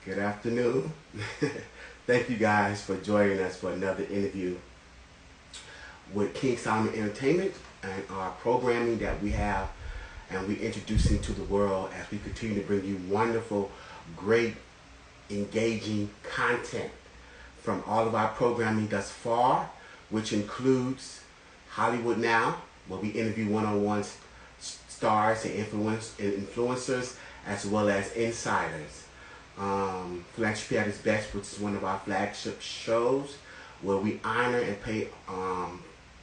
Good afternoon. Thank you guys for joining us for another interview with King Solomon Entertainment and our programming that we have and we introducing to the world as we continue to bring you wonderful, great, engaging content from all of our programming thus far, which includes Hollywood Now, where we interview one-on-one stars and influencers as well as insiders. Philanthropy at its best, which is one of our flagship shows, where we honor and pay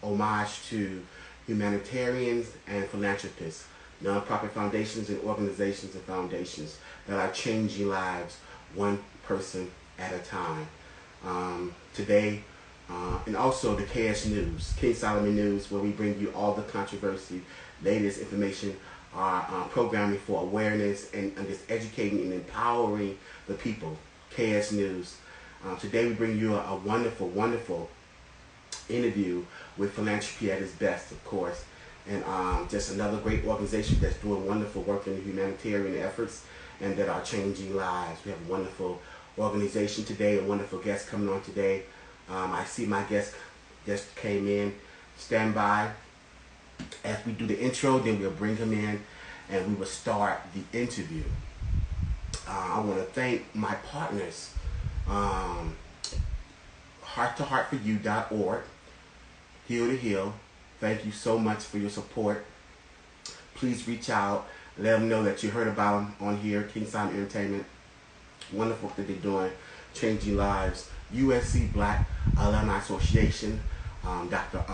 homage to humanitarians and philanthropists, nonprofit foundations and organizations and foundations that are changing lives one person at a time. Today, and also the KS News, King Solomon News, where we bring you all the controversy, latest information, our programming for awareness and just educating and empowering the people, KS News. Today we bring you a wonderful, wonderful interview with Philanthropy at its best, of course, and just another great organization that's doing wonderful work in the humanitarian efforts and that are changing lives. We have a wonderful organization today, a wonderful guest coming on today. I see my guest just came in. Stand by. As we do the intro, then we'll bring him in and we will start the interview. I want to thank my partners, hearttoheartforyou.org, Hill to Hill. Thank you so much for your support. Please reach out. Let them know that you heard about them on here, King Solomon Entertainment. Wonderful work that they're doing, changing lives. USC Black Alumni Association, Dr.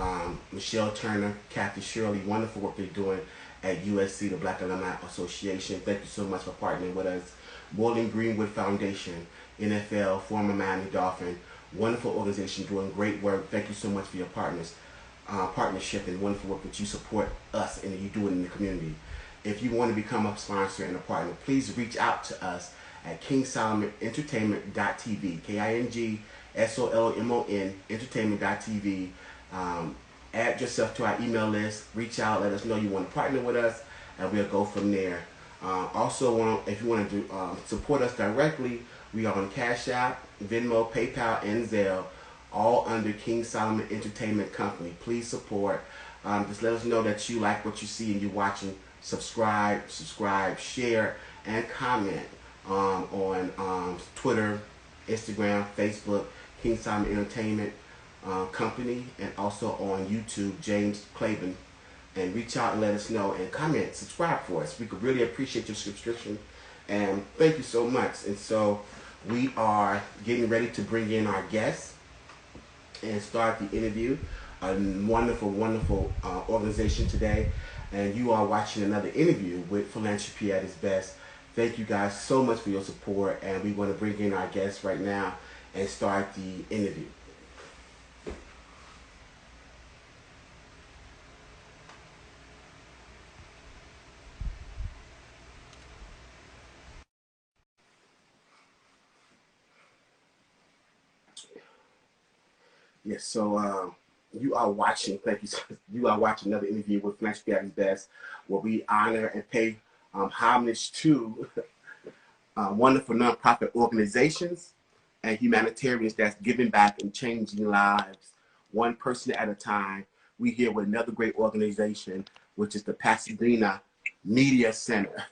Michelle Turner, Kathy Shirley, wonderful work they're doing at USC, the Black Alumni Association. Thank you so much for partnering with us. Bowling Greenwood Foundation, NFL, former Miami Dolphin, wonderful organization doing great work. Thank you so much for your partnership and wonderful work that you support us and you do it in the community. If you want to become a sponsor and a partner, please reach out to us at kingsolomonentertainment.tv, KINGSOLOMON entertainment.tv. Add yourself to our email list, reach out, let us know you want to partner with us, and we'll go from there. Also, if you want to support us directly, we are on Cash App, Venmo, PayPal, and Zelle, all under King Solomon Entertainment Company. Please support. Just let us know that you like what you see and you're watching. Subscribe, share, and comment on Twitter, Instagram, Facebook, King Solomon Entertainment Company, and also on YouTube, James Claiborne. And reach out and let us know and comment, subscribe for us. We could really appreciate your subscription, and thank you so much. And so we are getting ready to bring in our guests and start the interview. A wonderful, wonderful organization today, and you are watching another interview with Philanthropy at its best. Thank you guys so much for your support, and we want to bring in our guests right now and start the interview. Yes, so you are watching, thank you, you are watching another interview with Philanthropy at its best, where we honor and pay homage to wonderful nonprofit organizations and humanitarians that's giving back and changing lives one person at a time. We here with another great organization, which is the Pasadena Media Center.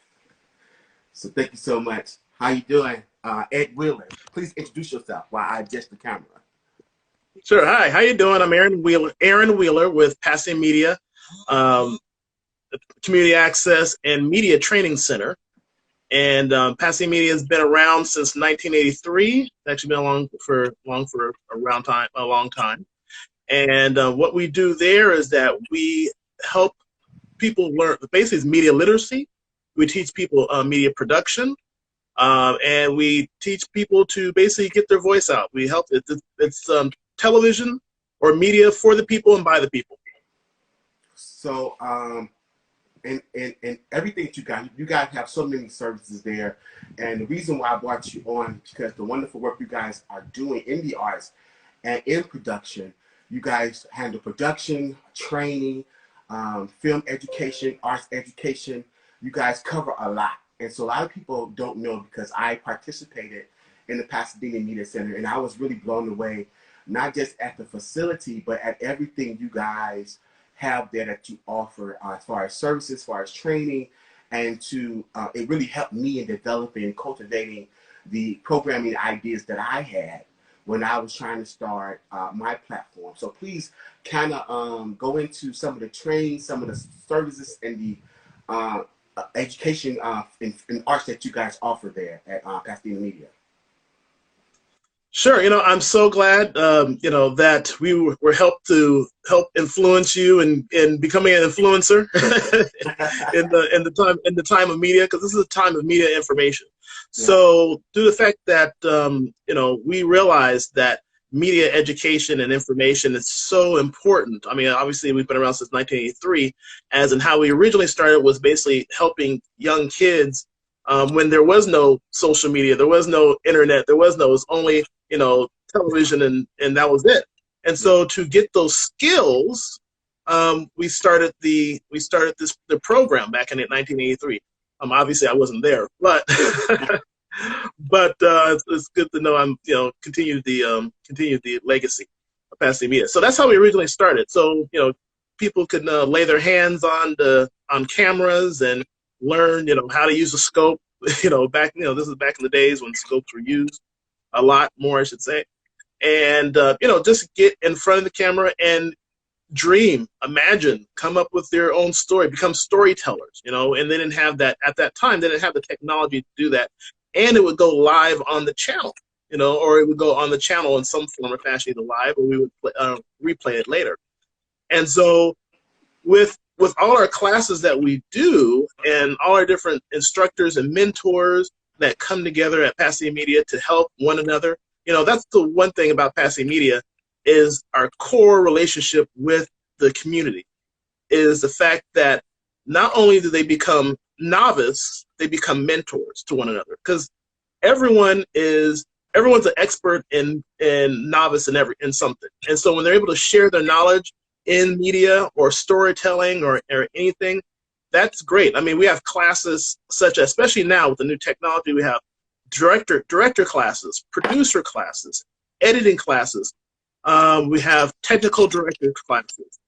So thank you so much. How you doing? Ed Wheeler, please introduce yourself while I adjust the camera. Sure. Hi. How you doing? I'm Aaron Wheeler. Aaron Wheeler with Pasadena Media, Community Access and Media Training Center. And Pasadena Media has been around since 1983. It's actually been along for a long time. And what we do there is that we help people learn. Basically, it's media literacy. We teach people media production, and we teach people to basically get their voice out. We help. It's television or media for the people and by the people. So, and everything that you guys have so many services there. And the reason why I brought you on is because the wonderful work you guys are doing in the arts and in production. You guys handle production, training, film education, arts education. You guys cover a lot. And so a lot of people don't know because I participated in the Pasadena Media Center, and I was really blown away, not just at the facility, but at everything you guys have there that you offer as far as services, as far as training, and to it really helped me in developing and cultivating the programming ideas that I had when I was trying to start my platform. So please kind of go into some of the training, some of the services, and the education in arts that you guys offer there at Pasadena Media. Sure. I'm so glad, that we were helped to help influence you in becoming an influencer in the time of media, because this is a time of media information. Yeah. So due to the fact that, we realized that media education and information is so important. I mean, obviously we've been around since 1983, as in how we originally started was basically helping young kids when there was no social media, there was no internet, it was only television, and that was it. And so to get those skills, we started the program back in 1983. Obviously I wasn't there, but but it's good to know I'm continued the legacy of Pasadena Media. So that's how we originally started. So people could lay their hands on cameras and learn how to use a scope. This is back in the days when scopes were used a lot more, I should say. And, just get in front of the camera and dream, imagine, come up with their own story, become storytellers, and they didn't have that at that time. They didn't have the technology to do that. And it would go live on the channel, or it would go on the channel in some form or fashion, either live or we would replay it later. And so with all our classes that we do and all our different instructors and mentors that come together at Pasadena Media to help one another, that's the one thing about Pasadena Media is our core relationship with the community is the fact that not only do they become novice, they become mentors to one another, because everyone's an expert in novice in something. And so when they're able to share their knowledge in media or storytelling or anything, that's great. I mean, we have classes such as, especially now with the new technology, we have director classes, producer classes, editing classes. We have technical director classes.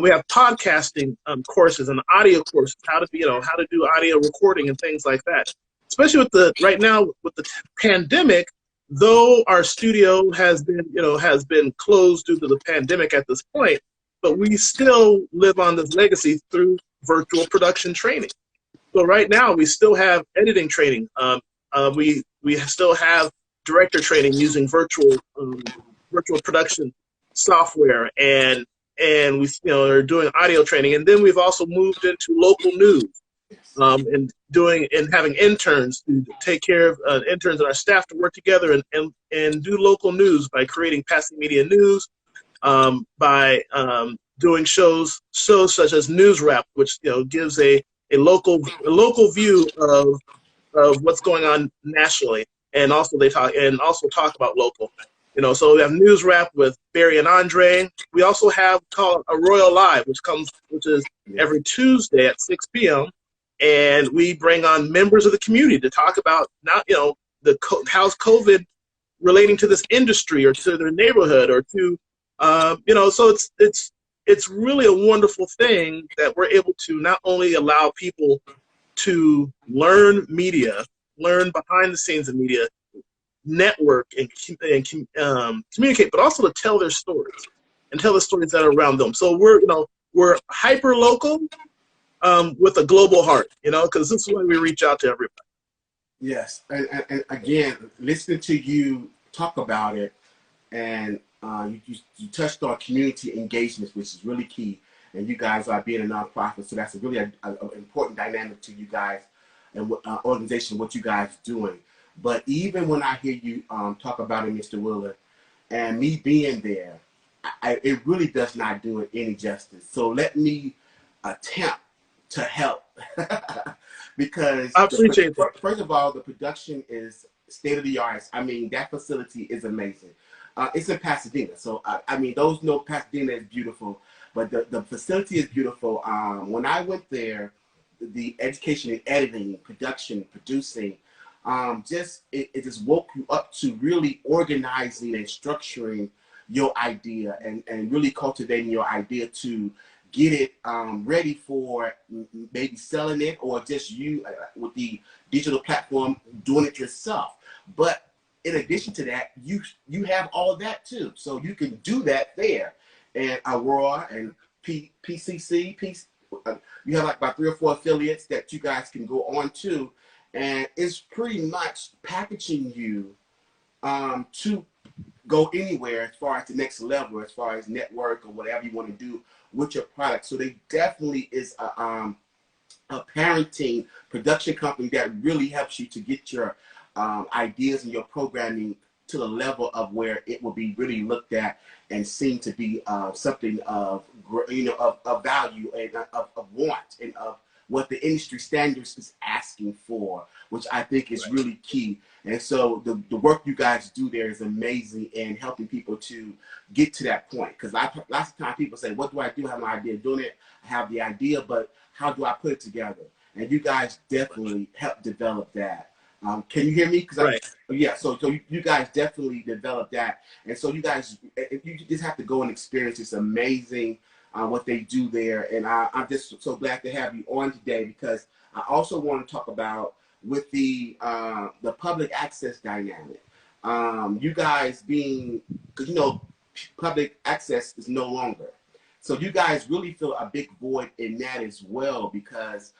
We have podcasting courses and audio courses, how to do audio recording and things like that. Especially right now with the pandemic, though our studio has been closed due to the pandemic at this point, but we still live on this legacy through virtual production training. So right now we still have editing training. We still have director training using virtual production software, and we are doing audio training. And then we've also moved into local news, and having interns to take care of interns and our staff to work together and do local news by creating Pasadena Media News, by doing shows such as News Wrap, which gives a local view of what's going on nationally, and also talk about local. So we have News Wrap with Barry and Andre. We also have called a Royal Live, which is every Tuesday at 6 p.m. And we bring on members of the community to talk about how's COVID relating to this industry or to their neighborhood or to so it's really a wonderful thing that we're able to not only allow people to learn media, learn behind the scenes of media, network and communicate, but also to tell their stories and tell the stories that are around them. So we're hyper local with a global heart, because this is why we reach out to everybody. Yes, and again, listening to you talk about it, and you touched on community engagements, which is really key. And you guys are being a nonprofit, so that's really an important dynamic to you guys and organization, what you guys doing. But even when I hear you talk about it, Mr. Willer, and me being there, it really does not do it any justice. So let me attempt to help because I appreciate that. First of all, the production is state of the art. I mean, that facility is amazing. It's in Pasadena, so I mean, those know Pasadena is beautiful, but the facility is beautiful. When I went there, the education in editing, production, producing, just it just woke you up to really organizing and structuring your idea and really cultivating your idea to get it ready for maybe selling it or just you with the digital platform doing it yourself. But in addition to that, you have all of that too, so you can do that there. And Aurora and PCC, you have like about 3 or 4 affiliates that you guys can go on to, and it's pretty much packaging you to go anywhere as far as the next level, as far as network or whatever you want to do with your product. So they definitely is a parenting production company that really helps you to get your ideas and your programming to the level of where it will be really looked at and seen to be something of of value and of want and of what the industry standards is asking for, which I think is really key. And so the work you guys do there is amazing in helping people to get to that point. Because lots of times people say, what do I do? I have an idea of doing it. I have the idea, but how do I put it together? And you guys definitely help develop that. Can you hear me? Because yeah, so you guys definitely develop that. And so you guys, you just have to go and experience. It's amazing what they do there. And I'm just so glad to have you on today, because I also want to talk about with the public access dynamic. You guys being, because public access is no longer. So you guys really feel a big void in that as well, because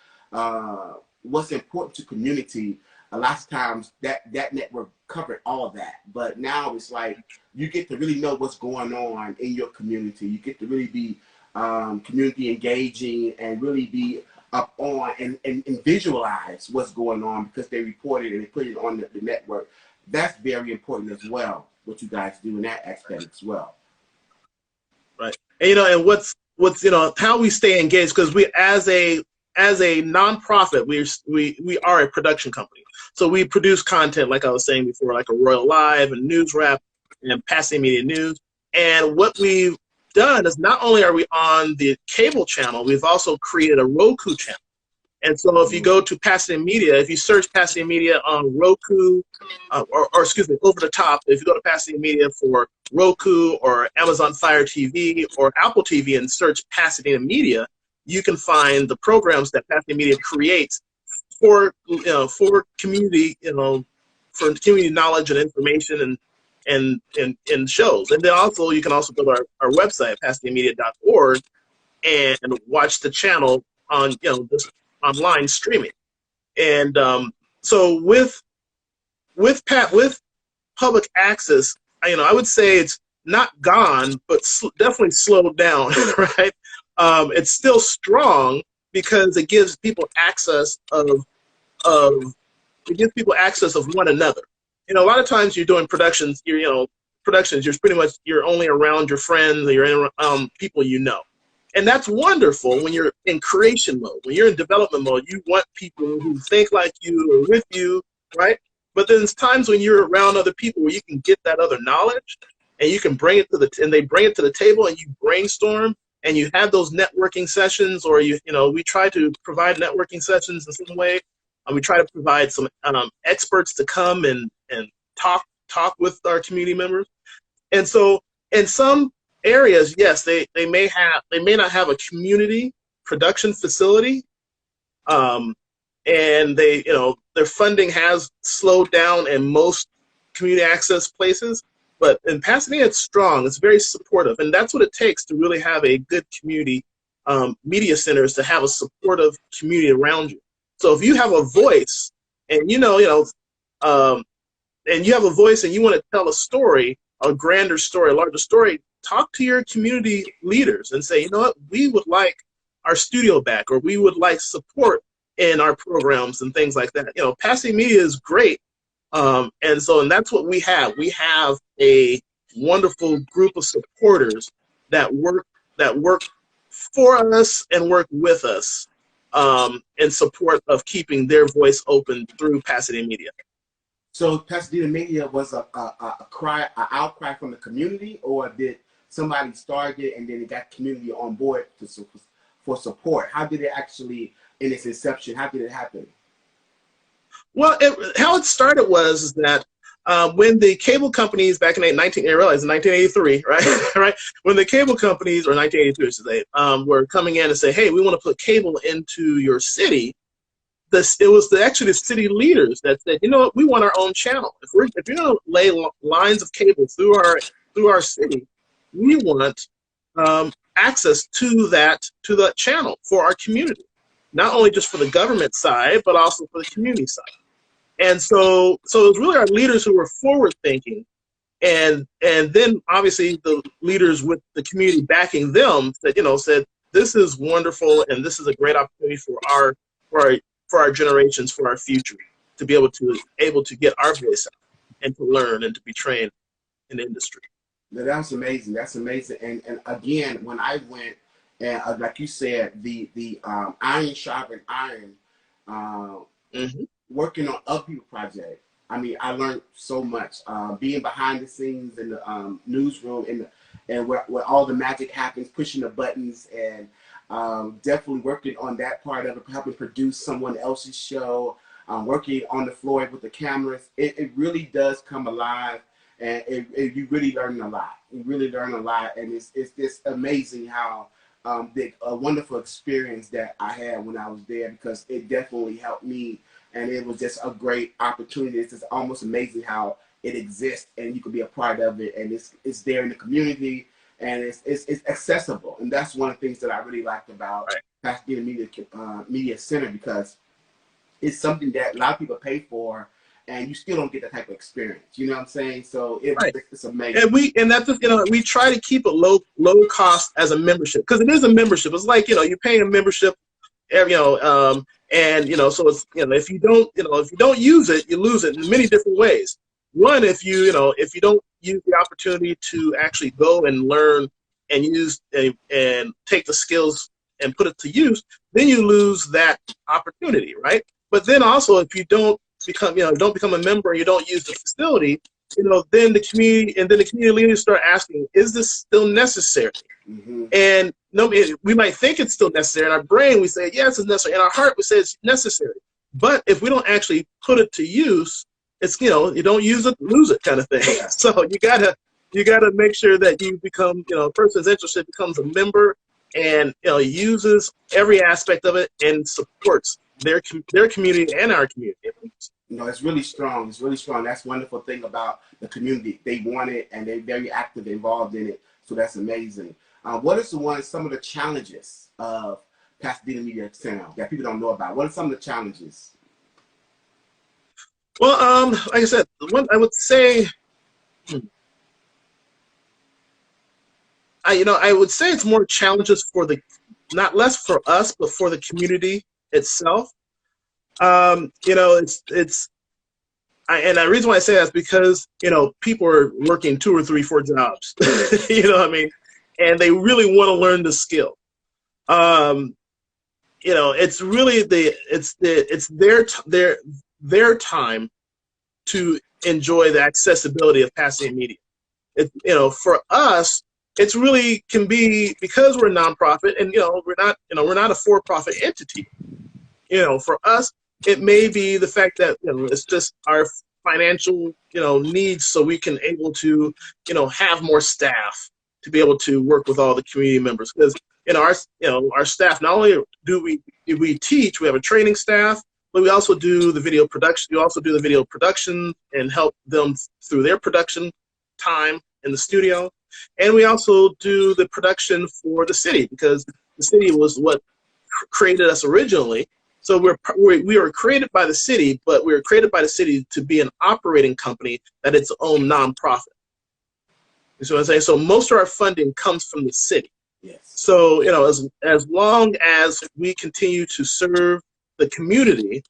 what's important to community, a lot of times that network covered all of that. But now it's like you get to really know what's going on in your community. You get to really be community engaging and really be up on and visualize what's going on, because they report it and they put it on the network. That's very important as well, what you guys do in that aspect as well. Right. And and what's how we stay engaged, because we as a nonprofit, we are a production company. So we produce content, like I was saying before, like a Royal Live and News Wrap and Pasadena Media News. And what we've done is not only are we on the cable channel, we've also created a Roku channel. And so if you go to Pasadena Media, if you search Pasadena Media on Roku, or excuse me, over the top, if you go to Pasadena Media for Roku or Amazon Fire TV or Apple TV and search Pasadena Media, you can find the programs that Pasadena Media creates for community, for community knowledge and information and shows. And then also you can also go to our website, pasadenamedia.org, and watch the channel on this online streaming. And so with public access, I would say it's not gone, but definitely slowed down, right? It's still strong because it gives people access of one another. A lot of times you're doing productions, you're pretty much, you're only around your friends, or you're in people and that's wonderful when you're in creation mode. When you're in development mode, you want people who think like you or with you, right? But then there's times when you're around other people where you can get that other knowledge, and you can bring it and they bring it to the table, and you brainstorm, and you have those networking sessions, or we try to provide networking sessions in some way, and we try to provide some experts to come and talk with our community members. And so in some areas, yes, they may not have a community production facility, and their funding has slowed down in most community access places. But in Pasadena, it's strong. It's very supportive, and that's what it takes to really have a good community media center, is to have a supportive community around you. So if you have a voice, and and you have a voice, and you want to tell a story, a grander story, a larger story, talk to your community leaders and say, what, we would like our studio back, or we would like support in our programs and things like that. Pasadena Media is great. And that's what we have. We have a wonderful group of supporters that work for us and work with us in support of keeping their voice open through Pasadena Media. So Pasadena Media was an outcry from the community, or did somebody start it and then it got community on board for support? How did it actually, in its inception, how did it happen? Well, how it started was is that when the cable companies back in I realized in 1983, right, right, when the cable companies, or 1983, I should say, were coming in and say, hey, we want to put cable into your city. It was actually the city leaders that said, you know what, we want our own channel. If you're going to lay lines of cable through our city, we want access to that channel for our community, not only just for the government side, but also for the community side. And so it was really our leaders who were forward thinking, and then obviously the leaders with the community backing them said this is wonderful and this is a great opportunity for our generations, for our future, to be able to get our voice out and to learn and to be trained in the industry. Now, that's amazing. That's amazing. And again, when I went, and like you said, the iron sharpened iron, working on other people's project. I mean, I learned so much. Being behind the scenes in the newsroom and where all the magic happens, pushing the buttons, and definitely working on that part of it, helping produce someone else's show, working on the floor with the cameras. It really does come alive, and you really learn a lot. You really learn a lot, and it's just amazing how a wonderful experience that I had when I was there, because it definitely helped me, and it was just a great opportunity. It's just almost amazing how it exists, and you can be a part of it, and it's there in the community, and it's accessible, and that's one of the things that I really liked about Pasadena Media Center, because it's something that a lot of people pay for, and you still don't get that type of experience. You know what I'm saying? So it's amazing. And that's just, we try to keep it low cost as a membership, because it is a membership. It's like, you're paying a membership, and so it's, if you don't use it, you lose it in many different ways. One, if you don't use the opportunity to actually go and learn and use and take the skills and put it to use, then you lose that opportunity, right? But then also, if you don't become a member and you don't use the facility, then the community leaders start asking, is this still necessary? And we might think it's still necessary. In our brain, we say, yes, it's necessary. In our heart, we say it's necessary. But if we don't actually put it to use, it's, you don't use it, lose it kind of thing. So you gotta make sure that you become, a person's interested, becomes a member, and uses every aspect of it and supports their community and our community. It's really strong. It's really strong. That's the wonderful thing about the community. They want it, and they're very active, involved in it. So that's amazing. What are some of the challenges of Pasadena Media Center that people don't know about? What are some of the challenges? Well, like I said, one I would say, I would say it's more challenges for not less for us, but for the community itself. And the reason why I say that is because, people are working 2 or 3, 4 jobs, and they really want to learn the skill. It's really their time to enjoy the accessibility of Pasadena Media. For us, it's really can be, because we're a nonprofit, and we're not a for-profit entity. For us, it may be the fact that it's just our financial needs, so we can able to have more staff to be able to work with all the community members, because our staff, not only do we teach, we have a training staff, but we also do the video production. We also do the video production and help them through their production time in the studio, and we also do the production for the city, because the city was what created us originally. So we were created by the city, but we were created by the city to be an operating company that its own nonprofit. You see what I'm saying? So most of our funding comes from the city. Yes. So as long as we continue to serve the community,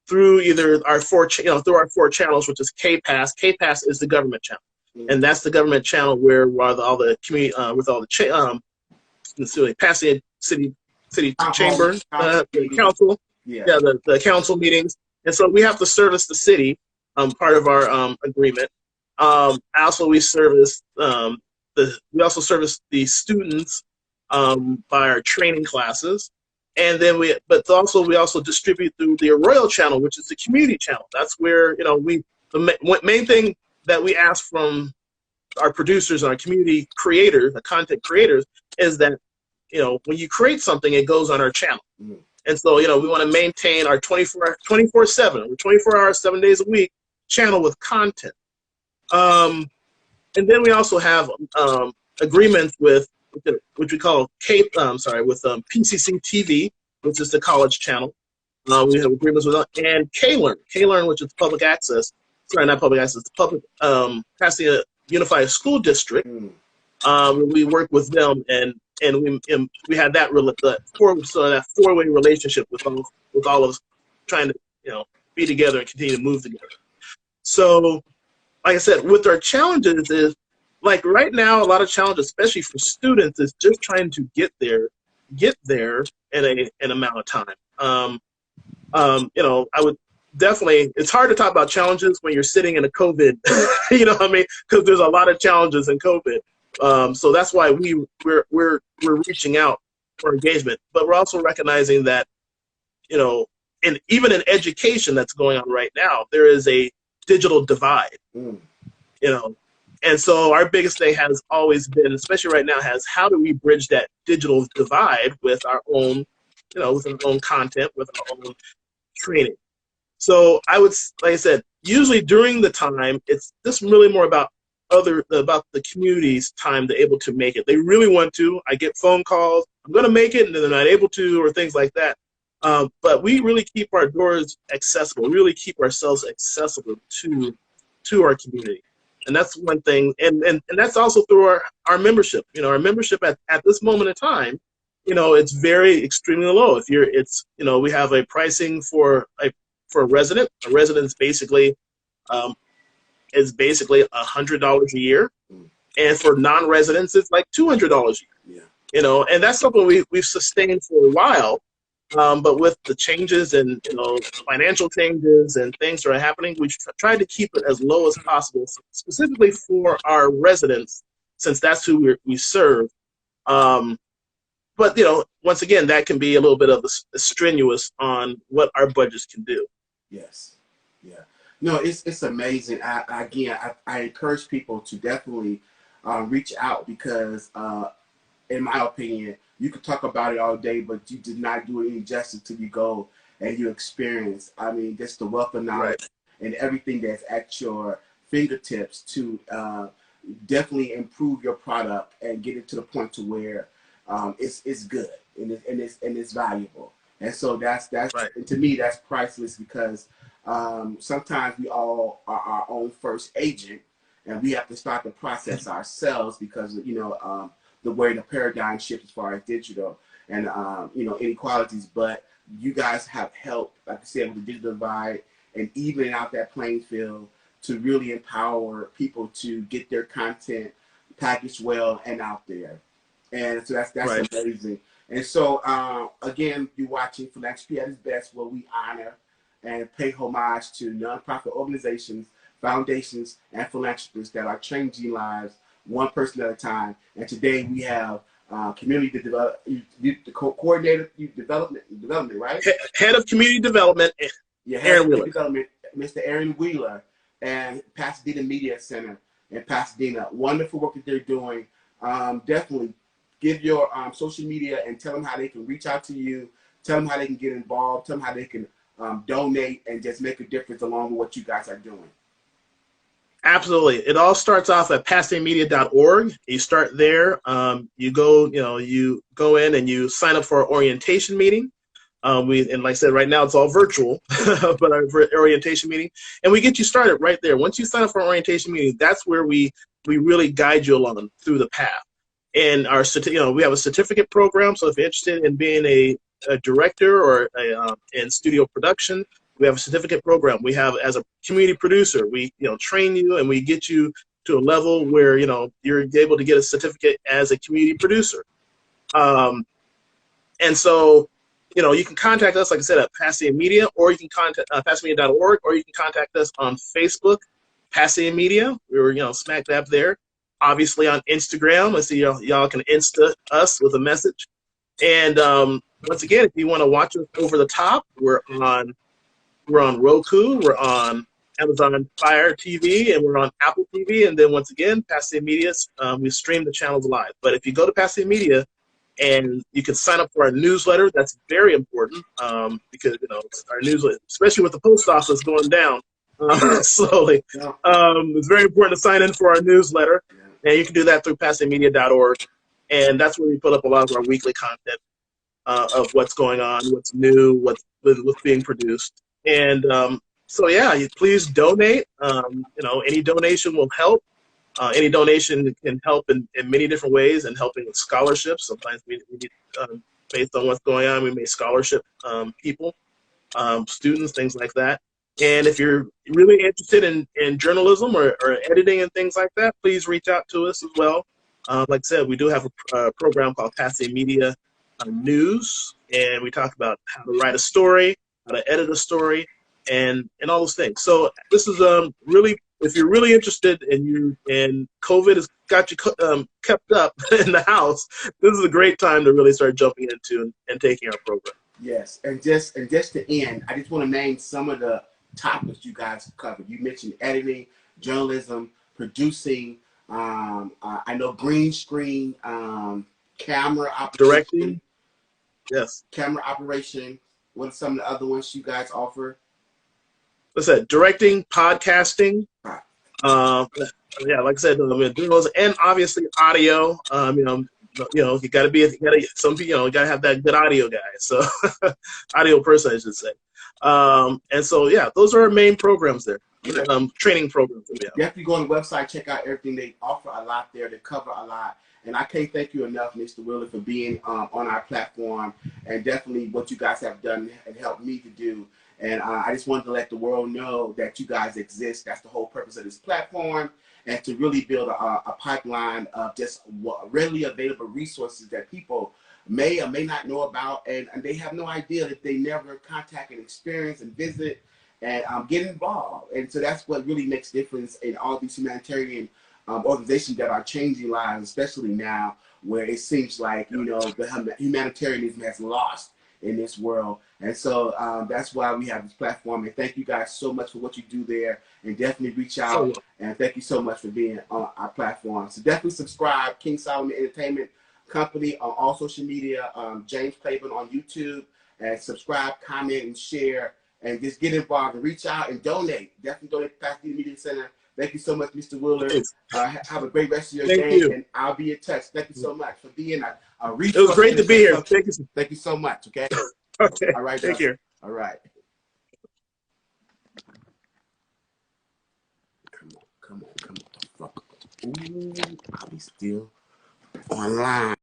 through either our 4 channels, which is KPAS. KPAS is the government channel, and that's the government channel where all the community Pasadena City Chamber, the council, the council meetings, and so we have to service the city. Part of our agreement. Also, we service we also service the students by our training classes, And then we also distribute through the Arroyo channel, which is the community channel. That's where, the main thing that we ask from our producers and our community creators, the content creators, is that, when you create something, it goes on our channel. Mm. And so, we want to maintain our 24/7, or 24 hours, 7 days a week channel with content. And then we also have agreements with which we call PCC TV, which is the college channel. We have agreements with and K-Learn, which is public access. Sorry, not public access. Public Pasadena Unified School District. We work with them, and we had that four-way relationship with all of us, trying to be together and continue to move together. So, like I said, with our challenges is, like right now, a lot of challenges, especially for students, is just trying to get there in an amount of time. I would definitely. It's hard to talk about challenges when you're sitting in a COVID. You know what I mean? Because there's a lot of challenges in COVID. So that's why we're reaching out for engagement, but we're also recognizing that, even in education that's going on right now, there is a digital divide. And so our biggest thing has always been, especially right now, how do we bridge that digital divide with our own, with our own content, with our own training. So like I said, usually during the time, it's just really more about the community's time to able to make it. They really want to. I get phone calls, I'm going to make it, and then they're not able to, or things like that. But we really keep our doors accessible, really keep ourselves accessible to our community. And that's one thing, and that's also through our membership. Our membership at this moment in time, it's very extremely low. We have a pricing for a resident. A resident is basically $100 a year, and for non-residents, it's like $200 a year. Yeah. And that's something we've sustained for a while. But with the changes and financial changes and things that are happening, we've tried to keep it as low as possible, specifically for our residents, since that's who we serve. But once again, that can be a little bit of strenuous on what our budgets can do. Yes, yeah. No, it's amazing. I encourage people to definitely reach out, because in my opinion, you could talk about it all day, but you did not do any justice till you go and you experience. I mean, just the wealth of knowledge, right, and everything that's at your fingertips to definitely improve your product and get it to the point to where it's good and it's valuable. And so that's right. And to me, that's priceless, because sometimes we all are our own first agent, and we have to start the process ourselves, because the way the paradigm shifts as far as digital and inequalities. But you guys have helped, like I said, with the digital divide and evening out that playing field to really empower people to get their content packaged well and out there. And so that's right. Amazing. And so again, you're watching Philanthropy at its Best, where we honor and pay homage to nonprofit organizations, foundations, and philanthropists that are changing lives one person at a time. And today we have community coordinator development, right? Head of community development, Aaron Wheeler. Development, Mr. Aaron Wheeler, and Pasadena Media Center in Pasadena. Wonderful work that they're doing. Definitely give your social media and tell them how they can reach out to you. Tell them how they can get involved. Tell them how they can donate and just make a difference along with what you guys are doing. Absolutely. It all starts off at pasadenamedia.org. You start there. You go in and you sign up for our orientation meeting. And like I said, right now it's all virtual, but our orientation meeting, and we get you started right there. Once you sign up for our orientation meeting, that's where we really guide you along through the path. And we have a certificate program. So if you're interested in being a director or in studio production, we have a certificate program. We have, as a community producer, we train you and we get you to a level where you're able to get a certificate as a community producer. And so you can contact us, like I said, at Pasadena Media, or you can contact pasadenamedia.org, or you can contact us on Facebook, Pasadena Media. We were smack dab there. Obviously on Instagram, let's see, y'all can Insta us with a message. And once again, if you want to watch us over the top, we're on Roku, we're on Amazon Fire TV, and we're on Apple TV. And then once again, Pasadena Media, we stream the channels live. But if you go to Pasadena Media, and you can sign up for our newsletter. That's very important because our newsletter, especially with the post office going down slowly, Yeah. it's very important to sign in for our newsletter. Yeah. And you can do that through pasamedia.org, and that's where we put up a lot of our weekly content of what's going on, what's new, what's being produced. And so yeah, please donate. Any donation will help. Any donation can help in many different ways, and helping with scholarships. Sometimes we need, based on what's going on, we may scholarship people, students, things like that. And if you're really interested in journalism or editing and things like that, please reach out to us as well. Like I said, we do have a program called Pasadena Media News, and we talk about how to write a story, how to edit a story, and all those things. So this is really, if you're really interested and COVID has got you kept up in the house, this is a great time to really start jumping into and taking our program. Yes, and just to end, I just want to name some of the topics you guys covered. You mentioned editing, journalism, producing. I know green screen, camera operation, Directing. Yes. Camera operation. What are some of the other ones you guys offer? What's that? Directing, podcasting. Yeah, like I said, and obviously audio. You got to have that good audio guy. So, audio person, I should say. And so, yeah, those are our main programs there. Training programs that we have. You have to go on the website, check out everything. They offer a lot there. They cover a lot. And I can't thank you enough, Mr. Wheeler, for being on our platform, and definitely what you guys have done and helped me to do. And I just wanted to let the world know that you guys exist. That's the whole purpose of this platform, and to really build a pipeline of just readily available resources that people may or may not know about, and they have no idea that they never contact and experience and visit and get involved. And so that's what really makes difference in all these humanitarian organizations that are changing lives, especially now where it seems like, the humanitarianism has lost in this world. And so that's why we have this platform. And thank you guys so much for what you do there. And definitely reach out. And thank you so much for being on our platform. So definitely subscribe, King Solomon Entertainment Company on all social media, James Claiborne on YouTube. And subscribe, comment, and share. And just get involved and reach out and donate. Definitely donate to Pasadena Media Center. Thank you so much, Mr. Wheeler. Have a great rest of your day, and I'll be in touch. Thank you so much for being a resource. It was great to be here. Thank you so much. Okay. Okay. All right. Take care. All right. Come on. The fuck. Ooh, I'll be still online.